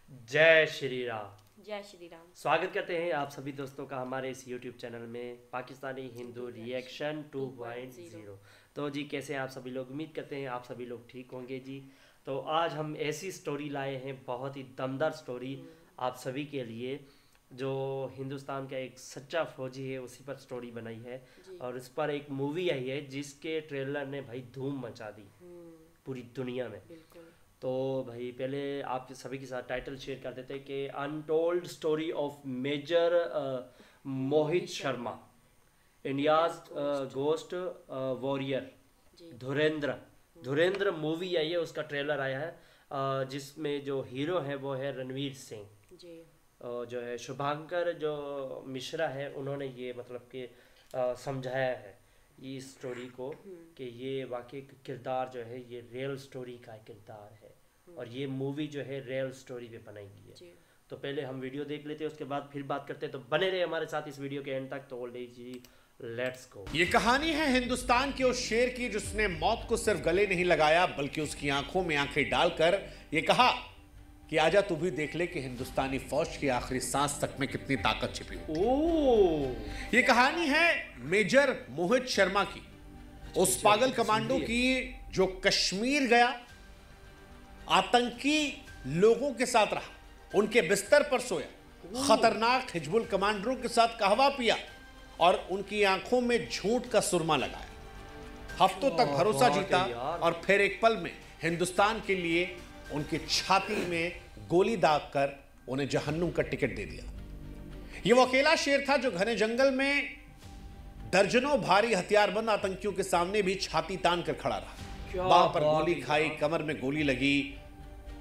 जय श्री राम। जय श्री राम। स्वागत करते हैं आप सभी दोस्तों का हमारे इस YouTube चैनल में पाकिस्तानी हिंदू रिएक्शन 2.0। तो जी कैसे हैं आप सभी लोग, उम्मीद करते हैं आप सभी लोग ठीक होंगे जी। तो आज हम ऐसी स्टोरी लाए हैं, बहुत ही दमदार स्टोरी आप सभी के लिए, जो हिंदुस्तान का एक सच्चा फौजी है उसी पर स्टोरी बनाई है। और इस पर एक मूवी आई है जिसके ट्रेलर ने भाई धूम मचा दी पूरी दुनिया में। बिल्कुल। तो भाई पहले आप सभी के साथ टाइटल शेयर कर देते हैं कि untold story of major Mohit Sharma, India's ghost warrior, जी धुरेंद्र मूवी आई है, उसका ट्रेलर आया है। जिसमें जो हीरो है वो है रणवीर सिंह, जी जो है शुभांकर जो मिश्रा है, उन्होंने ये मतलब कि समझाया है ये स्टोरी को कि ये वाकई किरदार जो है ये रियल स्टोरी का किरदार है और ये मूवी जो है रियल स्टोरी पे बनाई गई है। जी तो पहले हम वीडियो देख लेते हैं, उसके बाद फिर बात करते हैं। तो बने रहे हमारे साथ इस वीडियो के एंड तक। तो ओल्ड जी लेट्स गो। ये कहानी है हिंदुस्तान के उस शेर की जिसने मौत को सिर्फ गले नहीं लगाया बल्कि उसकी आंखों में आंखें डालकर ये कहा कि आजा तू भी देख ले कि हिंदुस्तानी फौज की आखिरी सांस तक में कितनी ताकत छिपी हुई। ओह, ये कहानी है मेजर मोहित शर्मा की, उस पागल कमांडो की जो कश्मीर गया, आतंकी लोगों के साथ रहा, उनके बिस्तर पर सोया, खतरनाक हिजबुल कमांडरों के साथ कहवा पिया और उनकी आंखों में झूठ का सुरमा लगाया, हफ्तों तक भरोसा जीता और फिर एक पल में हिंदुस्तान के लिए उनकी छाती में गोली दागकर उन्हें जहन्नुम का टिकट दे दिया। यह वो अकेला शेर था जो घने जंगल में दर्जनों भारी हथियारबंद आतंकियों के सामने भी छाती तान कर खड़ा रहा। बाह पर गोली खाई, कमर में गोली लगी,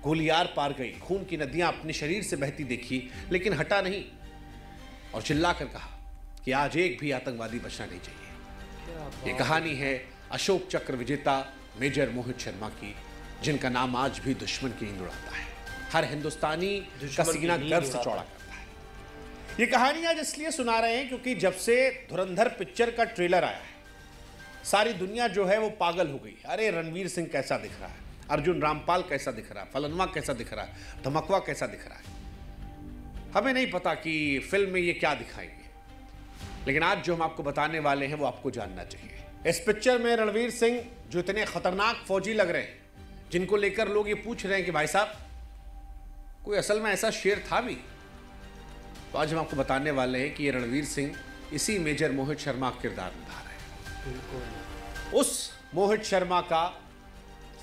गोली आर पार गई, खून की नदियां अपने शरीर से बहती देखी, लेकिन हटा नहीं और चिल्लाकर कहा कि आज एक भी आतंकवादी बचना नहीं चाहिए। यह कहानी है अशोक चक्र विजेता मेजर मोहित शर्मा की, जिनका नाम आज भी दुश्मन की नींद उड़ाता है। हर हिंदुस्तानी का सीना गर्व से चौड़ा करता है। ये कहानी आज इसलिए सुना रहे हैं क्योंकि जब से धुरंधर पिक्चर का ट्रेलर आया है, सारी दुनिया जो है वो पागल हो गई। अरे रणवीर सिंह कैसा दिख रहा है, अर्जुन रामपाल कैसा दिख रहा है, फलनवा कैसा दिख रहा है, धमकवा कैसा दिख रहा है। हमें नहीं पता कि फिल्म में ये क्या दिखाएंगे, लेकिन आज जो हम आपको बताने वाले हैं वो आपको जानना चाहिए। इस पिक्चर में रणवीर सिंह जो इतने खतरनाक फौजी लग रहे हैं, जिनको लेकर लोग ये पूछ रहे हैं कि भाई साहब कोई असल में ऐसा शेर था भी, तो आज हम आपको बताने वाले हैं कि ये रणवीर सिंह इसी मेजर मोहित शर्मा का किरदार निभा रहे हैं। उस मोहित शर्मा का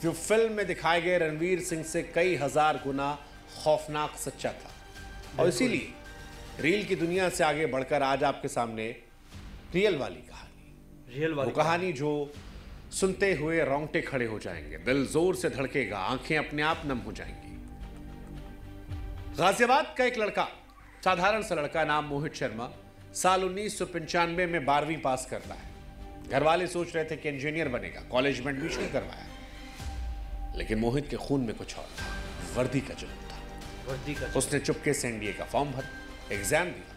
जो फिल्म में दिखाए गए रणवीर सिंह से कई हजार गुना खौफनाक सच्चा था, और इसीलिए रील की दुनिया से आगे बढ़कर आज आपके सामने रियल वाली कहानी, रियल वाली वो कहानी जो सुनते हुए रोंगटे खड़े हो जाएंगे, दिल जोर से धड़केगा, आंखें अपने आप नम हो जाएंगी। गाजियाबाद का एक लड़का, साधारण सा लड़का, नाम मोहित शर्मा, साल 1995 में 12वीं पास करता है। घर वाले सोच रहे थे कि इंजीनियर बनेगा, कॉलेज में एडमिशन करवाया, लेकिन मोहित के खून में कुछ और था, वर्दी का जुनून था। उसने चुपके से एनडीए का फॉर्म भरा, एग्जाम दिया,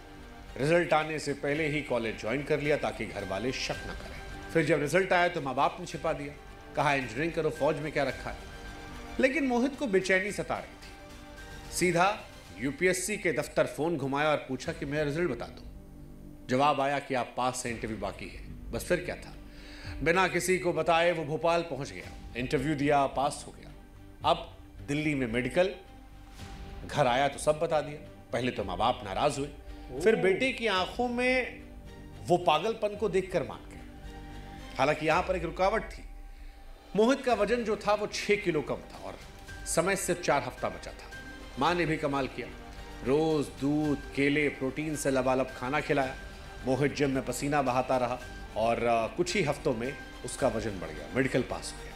रिजल्ट आने से पहले ही कॉलेज ज्वाइन कर लिया ताकि घर वाले शक न करें। फिर जब रिजल्ट आया तो माँ बाप ने छिपा दिया, कहा इंजीनियरिंग करो, फौज में क्या रखा है। लेकिन मोहित को बेचैनी सता रही थी। सीधा यूपीएससी के दफ्तर फोन घुमाया और पूछा कि मेरा रिजल्ट बता दो। जवाब आया कि आप पास से, इंटरव्यू बाकी है। बस फिर क्या था, बिना किसी को बताए वो भोपाल पहुंच गया, इंटरव्यू दिया, पास हो गया। अब दिल्ली में मेडिकल, घर आया तो सब बता दिया। पहले तो माँ बाप नाराज हुए, फिर बेटे की आंखों में वो पागलपन को देखकर मान गए। हालांकि यहां पर एक रुकावट थी, मोहित का वजन जो था वो 6 किलो कम था और समय सिर्फ 4 हफ्ता बचा था। मां ने भी कमाल किया, रोज दूध, केले, प्रोटीन से लबालब खाना खिलाया। मोहित जिम में पसीना बहाता रहा और कुछ ही हफ्तों में उसका वजन बढ़ गया, मेडिकल पास हो गया।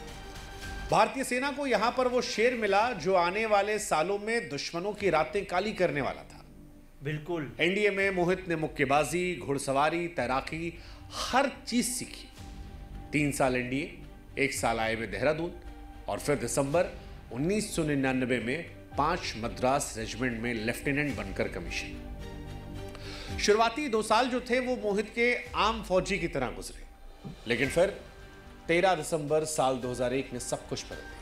भारतीय सेना को यहां पर वो शेर मिला जो आने वाले सालों में दुश्मनों की रातें काली करने वाला था। बिल्कुल। एनडीए में मोहित ने मुक्केबाजी, घुड़सवारी, तैराकी, हर चीज सीखी। 3 साल एनडीए, 1 साल आईआईएम देहरादून और फिर दिसंबर 1999 में 5 मद्रास रेजिमेंट में लेफ्टिनेंट बनकर कमीशन। शुरुआती 2 साल जो थे वो मोहित के आम फौजी की तरह गुजरे, लेकिन फिर 13 दिसंबर साल 2001 में सब कुछ बदल गया।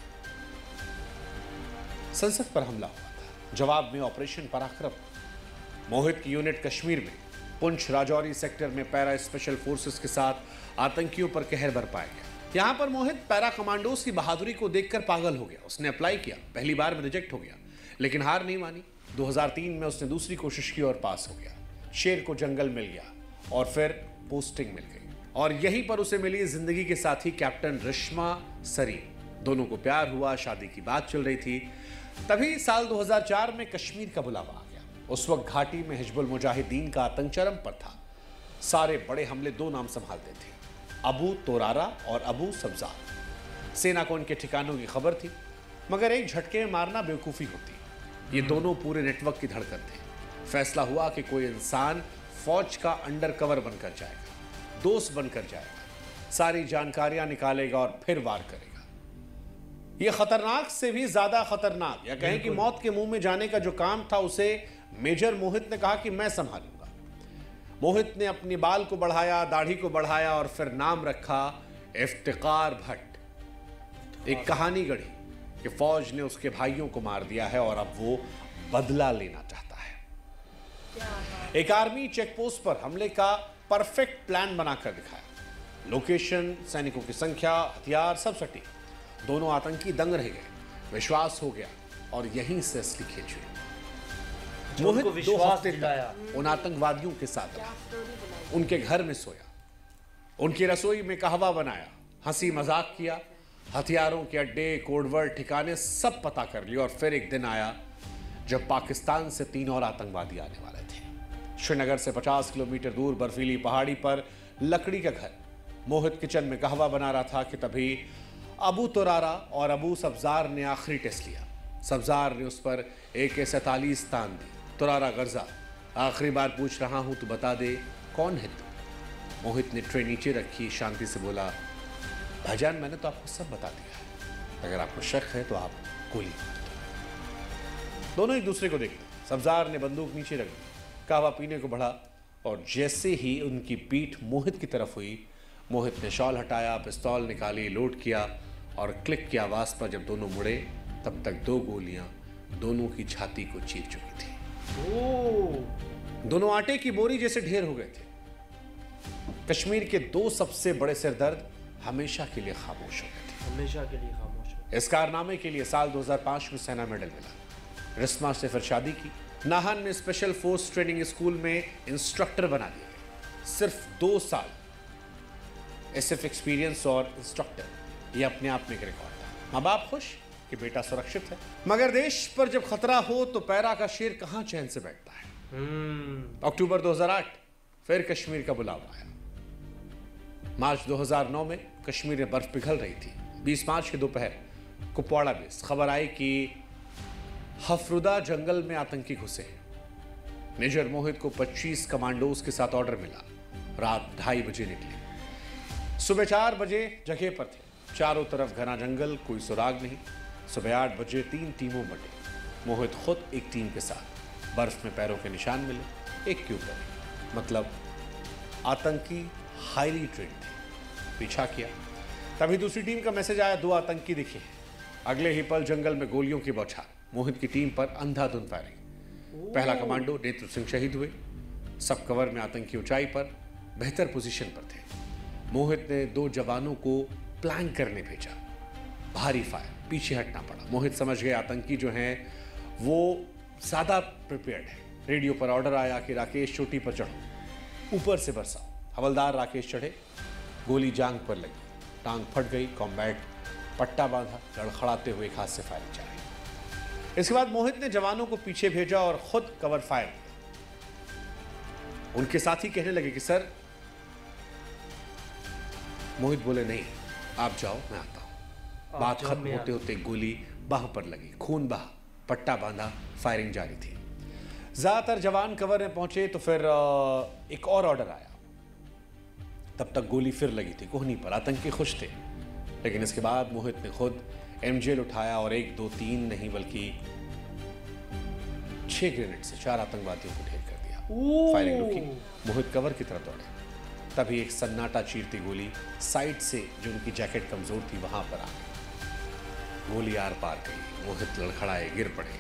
संसद पर हमला हुआ था, जवाब में ऑपरेशन पराक्रम। मोहित की यूनिट कश्मीर में पुंछ राजौरी सेक्टर में पैरा स्पेशल फोर्सेस के साथ आतंकियों पर कहर बरपाया गया। यहां पर मोहित पैरा कमांडोज की बहादुरी को देखकर पागल हो गया। उसने अप्लाई किया, पहली बार में रिजेक्ट हो गया, लेकिन हार नहीं मानी। 2003 में उसने दूसरी कोशिश की और पास हो गया। शेर को जंगल मिल गया और फिर पोस्टिंग मिल गई, और यहीं पर उसे मिली जिंदगी के साथी कैप्टन रिश्मा सरीन। दोनों को प्यार हुआ, शादी की बात चल रही थी। तभी साल 2004 में कश्मीर का बुलावा आ गया। उस वक्त घाटी में हिजबुल मुजाहिदीन का आतंक चरम पर था। सारे बड़े हमले दो नाम संभालते थे, अबू तोरारा और अबू सब्जार। सेना को उनके ठिकानों की खबर थी, मगर एक झटके में मारना बेवकूफ़ी होती। ये दोनों पूरे नेटवर्क की धड़कन थे। फैसला हुआ कि कोई इंसान फौज का अंडर कवर बनकर जाएगा, दोस्त बनकर जाएगा, सारी जानकारियां निकालेगा और फिर वार करेगा। यह खतरनाक से भी ज्यादा खतरनाक, या कहें कि मौत के मुंह में जाने का जो काम था, उसे मेजर मोहित ने कहा कि मैं संभालूंगा। मोहित ने अपनी बाल को बढ़ाया, दाढ़ी को बढ़ाया और फिर नाम रखा इफ्तिकार भट्ट। एक कहानी गढ़ी कि फौज ने उसके भाइयों को मार दिया है और अब वो बदला लेना चाहता है। एक आर्मी चेकपोस्ट पर हमले का परफेक्ट प्लान बनाकर दिखाया। लोकेशन, सैनिकों की संख्या, हथियार सब सटीक। दोनों आतंकी दंग रह गए, विश्वास हो गया, और यहीं से असली खेल शुरू। मोहित 2 हफ्ते तक उन आतंकवादियों के साथ रहा, उनके घर में सोया, उनकी रसोई में कहवा बनाया, हंसी मजाक किया, हथियारों के अड्डे, कोडवर्ड, ठिकाने सब पता कर लिए। और फिर एक दिन आया जब पाकिस्तान से 3 और आतंकवादी आने वाले थे। श्रीनगर से 50 किलोमीटर दूर बर्फीली पहाड़ी पर लकड़ी का घर। मोहित किचन में कहवा बना रहा था कि तभी अबू तोरारा और अबू सब्जार ने आखिरी टेस्ट लिया। सब्जार ने उस पर AK-47 तान दी। तोरारा गर्जा, आखिरी बार पूछ रहा हूं, तू बता दे कौन है तू। मोहित ने ट्रे नीचे रखी, शांति से बोला, भाईजान मैंने तो आपको सब बता दिया है, अगर आपको शक है तो आप गोली मार दो। दोनों एक दूसरे को देखते। सब्जार ने बंदूक नीचे रख दी, कहवा पीने को बढ़ा, और जैसे ही उनकी पीठ मोहित की तरफ हुई, मोहित ने शॉल हटाया, पिस्तौल निकाली, लोड किया, और क्लिक की आवाज पर जब दोनों मुड़े, तब तक 2 गोलियां दोनों की छाती को चीर चुकी थी। दोनों आटे की बोरी जैसे ढेर हो गए थे। कश्मीर के 2 सबसे बड़े सिरदर्द हमेशा के लिए खामोश हो गए थे। हमेशा के लिए खामोश हो। इस कारनामे के लिए साल 2005 में सेना मेडल मिला। रिस्मा से फिर शादी की। नाहन में स्पेशल फोर्स ट्रेनिंग स्कूल में इंस्ट्रक्टर बना दिए गए। सिर्फ 2 साल SF एक्सपीरियंस और इंस्ट्रक्टर, ये अपने आप में एक रिकॉर्ड था। माँ बाप खुश कि बेटा सुरक्षित है, मगर देश पर जब खतरा हो तो पैरा का शेर कहां चैन से बैठता है। अक्टूबर 2008 फिर कश्मीर का बुलावा आया। मार्च 2009 में कश्मीर में बर्फ पिघल रही थी। 20 मार्च के दोपहर कुपवाड़ा बेस खबर आई कि हफरुदा जंगल में आतंकी घुसे। मेजर मोहित को 25 कमांडोज के साथ ऑर्डर मिला। रात 2:30 बजे निकले, सुबह 4 बजे जगह पर थे। चारों तरफ घना जंगल, कोई सुराग नहीं। सुबह 8 बजे 3 टीमों बटे। मोहित खुद एक टीम के साथ। बर्फ में पैरों के निशान मिले, एक के ऊपर एक। मतलब आतंकी हाईली ट्रेंड थे। पीछा किया, तभी दूसरी टीम का मैसेज आया, 2 आतंकी दिखे। अगले ही पल जंगल में गोलियों की बौछार। मोहित की टीम पर अंधाधुंध फायरिंग। पहला कमांडो नेत्र सिंह शहीद हुए। सब कवर में आतंकी ऊंचाई पर बेहतर पोजीशन पर थे। मोहित ने 2 जवानों को प्लान करने भेजा। भारी फायर, पीछे हटना पड़ा। मोहित समझ गए आतंकी जो हैं वो ज्यादा प्रिपेयर्ड है। रेडियो पर ऑर्डर आया कि राकेश चोटी पर चढ़ो, ऊपर से बरसाओ। हवलदार राकेश चढ़े, गोली जांग पर लगी, टांग फट गई। कॉम्बैट पट्टा बांधा, लड़खड़ाते हुए एक हाथ से फायरिंग चलाई। इसके बाद मोहित ने जवानों को पीछे भेजा और खुद कवर फायर किया। उनके साथी कहने लगे कि सर, मोहित बोले नहीं, आप जाओ, मैं आता हूं। बात खत्म होते होते गोली बाह पर लगी, खून बहा, पट्टा बांधा, फायरिंग जारी थी। ज्यादातर जवान कवर में पहुंचे तो फिर एक और ऑर्डर आया। तब तक गोली फिर लगी थी कोहनी पर। आतंकी खुश थे, लेकिन इसके बाद मोहित ने खुद MJ उठाया और 1, 2, 3 नहीं बल्कि 6 ग्रेनेड से 4 आतंकवादियों को ढेर कर दिया। फायरिंग रुकी, मोहित कवर की तरफ दौड़े। तभी एक सन्नाटा चीरती गोली साइड से, जो उनकी जैकेट कमजोर थी, वहां पर आ गई। गोली आर पार गई। मोहित लड़खड़ाए, गिर पड़े।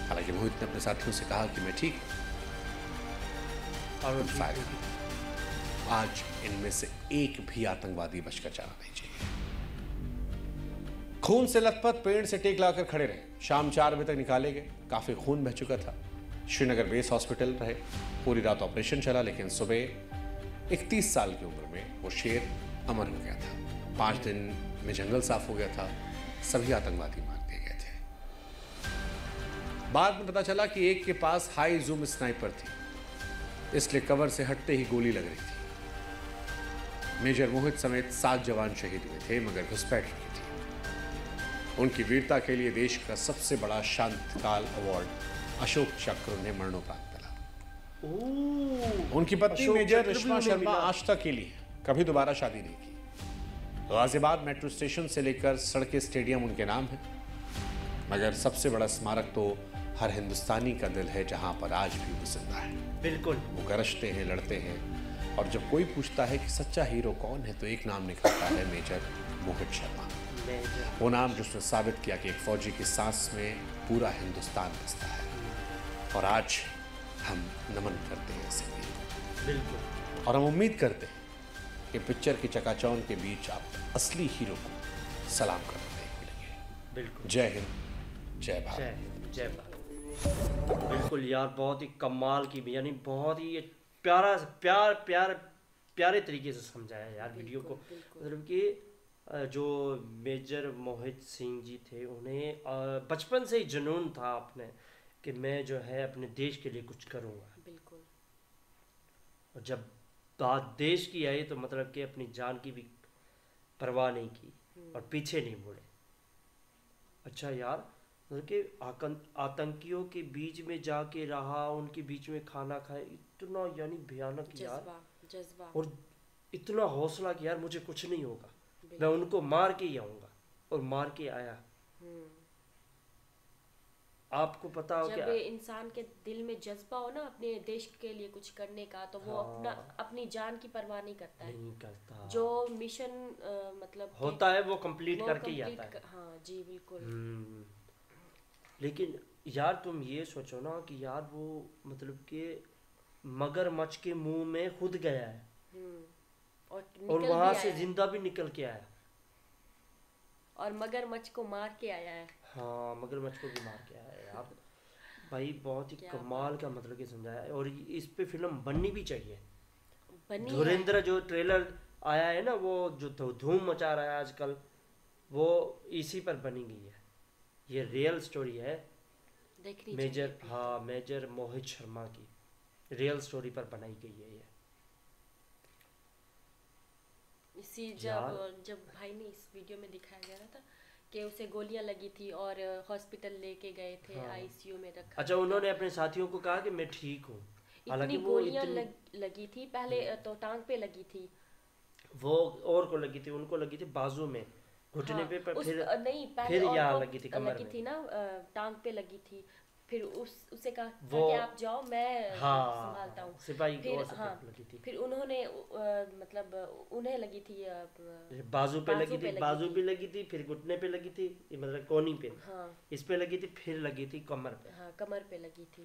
हालांकि मोहित ने अपने साथियों से कहा कि मैं ठीक और हूं, फायर। आज इनमें से एक भी आतंकवादी बचकर जाना नहीं चाहिए। खून से लथपथ पेड़ से टेक लाकर खड़े रहे। शाम 4 बजे तक निकाले गए। काफी खून बह चुका था। श्रीनगर बेस हॉस्पिटल रहे। पूरी रात ऑपरेशन चला, लेकिन सुबह 31 साल की उम्र में वो शेर अमर हो गया था। 5 दिन में जंगल साफ हो गया था। सभी आतंकवादी मार दिए गए थे। बाद में पता चला कि एक के पास हाई जूम स्नाइपर थी, इसलिए कवर से हटते ही गोली लग रही थी। मेजर मोहित समेत 7 जवान शहीद हुए थे, मगर घुसपैठ रही थी। उनकी वीरता के लिए देश का सबसे बड़ा शांतिकाल अवार्ड अशोक चक्र उन्हें मरणोपरांत मिला। उनकी पत्नी अशोक मेजर चक्र भी रिश्मा उन्हें शर्मा मिला। आज तक के लिए कभी दोबारा शादी नहीं की। गाजियाबाद मेट्रो स्टेशन से लेकर सड़कें, स्टेडियम उनके नाम है। मगर सबसे बड़ा स्मारक तो हर हिंदुस्तानी का दिल है, जहां पर आज भी वो जिंदा है। बिल्कुल। वो गरजते हैं, लड़ते हैं, और जब कोई पूछता है कि सच्चा हीरो कौन है, तो एक नाम निकलता है, मेजर मोहित शर्मा। वो नाम जिसने साबित किया कि एक फौजी की सांस में पूरा हिंदुस्तान बसता है। और आज हम नमन करते हैं इसे। बिल्कुल। और हम उम्मीद करते हैं कि पिक्चर की चकाचौंध के बीच आप असली हीरो को सलाम करते मिलेंगे। बिल्कुल। जय हिंद, जय भारत। जय हिंद, जय भारत। बिल्कुल यार, बहुत ही कमाल की, यानी बहुत ही प्यारा प्यारे तरीके से समझाया यार वीडियो को। मतलब कि जो मेजर मोहित सिंह जी थे, उन्हें बचपन से ही जुनून था अपने कि मैं जो है अपने देश के लिए कुछ करूँगा। बिल्कुल। और जब बात देश की आई तो मतलब कि अपनी जान की भी परवाह नहीं की और पीछे नहीं मुड़े। अच्छा यार, मतलब कि आतंकियों के बीच में जाके रहा, उनके बीच में खाना खाए, इतना यानी भयानक यार, जज्बा और इतना हौसला कि यार मुझे कुछ नहीं होगा, मैं उनको मार के ही आऊँगा, और मार के आया। आपको पता हो जब क्या, इंसान के दिल में जज्बा हो ना अपने देश के लिए कुछ करने का, तो वो अपनी जान की परवाह नहीं करता है। नहीं करता। जो मिशन मतलब होता है वो कंप्लीट करके ही आता है। हाँ जी, बिल्कुल। लेकिन यार तुम ये सोचो ना कि यार वो मतलब कि मगरमच्छ के मुंह में खुद गया है, और वहां से जिंदा भी निकल के आया, और मगरमच्छ को मार के आया है। हाँ, मगरमच्छ को भी मार के आया है यार। भाई बहुत ही कमाल का मतलब कि समझाया है, और इस पे फिल्म बननी भी चाहिए। धुरेंद्र जो ट्रेलर आया है ना, वो जो धूम मचा रहा है आजकल, वो इसी पर बनी गई है। ये रियल स्टोरी है, मेजर मोहित शर्मा की रियल स्टोरी पर बनाई गई है ये। इसी जब भाई ने इस वीडियो में दिखाया गया था कि उसे गोलियां लगी थी और हॉस्पिटल लेके गए थे, आईसीयू में रखा। अच्छा, उन्होंने अपने साथियों को कहा कि मैं ठीक हूँ, हालांकि वो गोलियां लगी थी पहले तो टांग पे लगी थी, वो और को लगी थी, उनको लगी थी बाजू में, घुटने पे, पर फिर नहीं, पहले फिर यहाँ लगी थी, कमर लगी थी ना, टांग पे लगी थी। फिर उसे कहा वो कि आप जाओ, मैं संभालता हूँ। सिपाही फिर लगी थी। फिर उन्होंने मतलब उन्हें लगी थी बाजू पे लगी थी, बाजू भी लगी थी, फिर घुटने पे लगी थी, मतलब कोनी पे, इस पे लगी थी, फिर लगी थी कमर पे। हाँ, कमर पे लगी थी।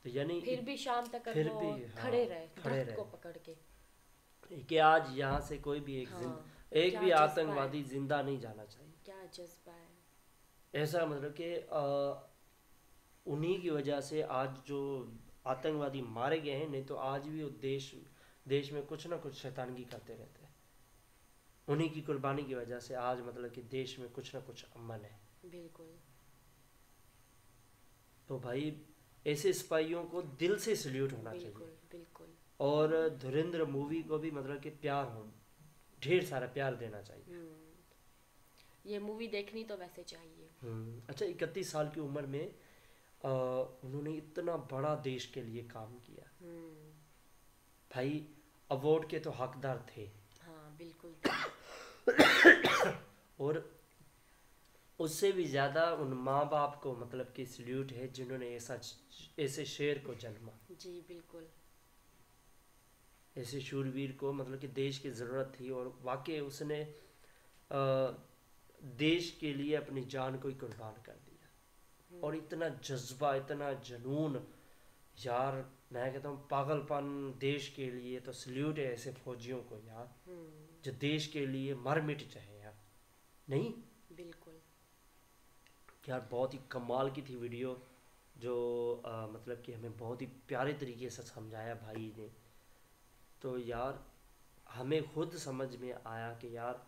तो यानी फिर भी शाम तक फिर वो भी खड़े रहे को पकड़ के, कि आज यहाँ से कोई भी एक भी आतंकवादी जिंदा नहीं जाना चाहिए। क्या जज्बा है ऐसा, मतलब कि उन्हीं की वजह से आज जो आतंकवादी मारे गए हैं, नहीं तो आज भी वो देश में कुछ ना कुछ शैतानगी करते रहते हैं। उन्हीं की कुर्बानी की वजह से आज मतलब कि देश में कुछ ना कुछ अमन है। बिल्कुल। तो भाई ऐसे सिपाहियों को दिल से सल्यूट होना चाहिए। बिल्कुल। और धुरंधर मूवी को भी मतलब कि ढेर सारा प्यार देना चाहिए। ये मूवी देखनी तो वैसे चाहिए। अच्छा, 31 साल की उम्र में उन्होंने इतना बड़ा देश के लिए काम किया। भाई अवार्ड के तो हकदार थे। हाँ, बिल्कुल। और उससे भी ज़्यादा उन माँ बाप को मतलब कि सल्यूट है जिन्होंने ऐसे शेर को जन्मा। जी बिल्कुल। ऐसे शूरवीर को मतलब कि देश की ज़रूरत थी, और वाकई उसने देश के लिए अपनी जान को ही कुर्बान कर दिया। और इतना जज्बा, इतना जुनून, यार मैं कहता हूँ पागलपन देश के लिए। तो सल्यूट है ऐसे फौजियों को यार, जो देश के लिए मर मिट जाए यार। नहीं बिल्कुल यार, बहुत ही कमाल की थी वीडियो, जो मतलब कि हमें बहुत ही प्यारे तरीके से समझाया भाई ने। तो यार हमें खुद समझ में आया कि यार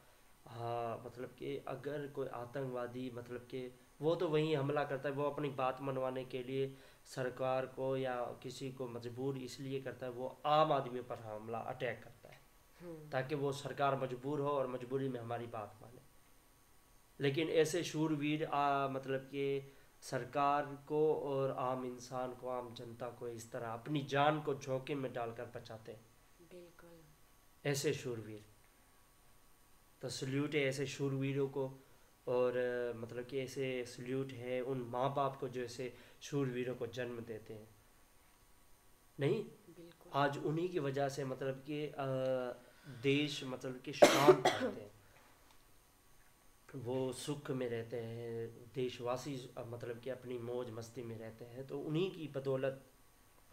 हाँ, मतलब कि अगर कोई आतंकवादी, मतलब कि वो तो वहीं हमला करता है, वो अपनी बात मनवाने के लिए सरकार को या किसी को मजबूर इसलिए करता है, वो आम आदमी पर हमला अटैक करता है ताकि वो सरकार मजबूर हो और मजबूरी में हमारी बात माने। लेकिन ऐसे शूरवीर मतलब कि सरकार को और आम इंसान को, आम जनता को इस तरह अपनी जान को जोखिम में डालकर बचाते हैं, बिल्कुल ऐसे शूरवीर। तो सल्यूट है ऐसे शूरवीरों को, और मतलब कि ऐसे सल्यूट है उन माँ बाप को जो ऐसे शूरवीरों को जन्म देते हैं। नहीं, बिल्कुल आज उन्हीं की वजह से मतलब कि देश मतलब कि शांत रहते हैं, वो सुख में रहते हैं, देशवासी मतलब कि अपनी मौज मस्ती में रहते हैं। तो उन्हीं की बदौलत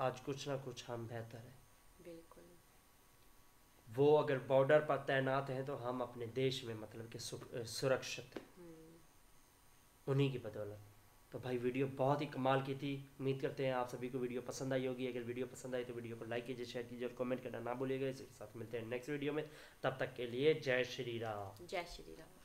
आज कुछ ना कुछ हम बेहतर हैं। बिल्कुल वो अगर बॉर्डर पर तैनात हैं तो हम अपने देश में मतलब कि सुरक्षित हैं, उन्हीं की बदौलत। तो भाई वीडियो बहुत ही कमाल की थी। उम्मीद करते हैं आप सभी को वीडियो पसंद आई होगी। अगर वीडियो पसंद आई तो वीडियो को लाइक कीजिए, शेयर कीजिए और कमेंट करना ना भूलिएगा। इसके साथ मिलते हैं नेक्स्ट वीडियो में। तब तक के लिए जय श्री राम। जय श्री राम।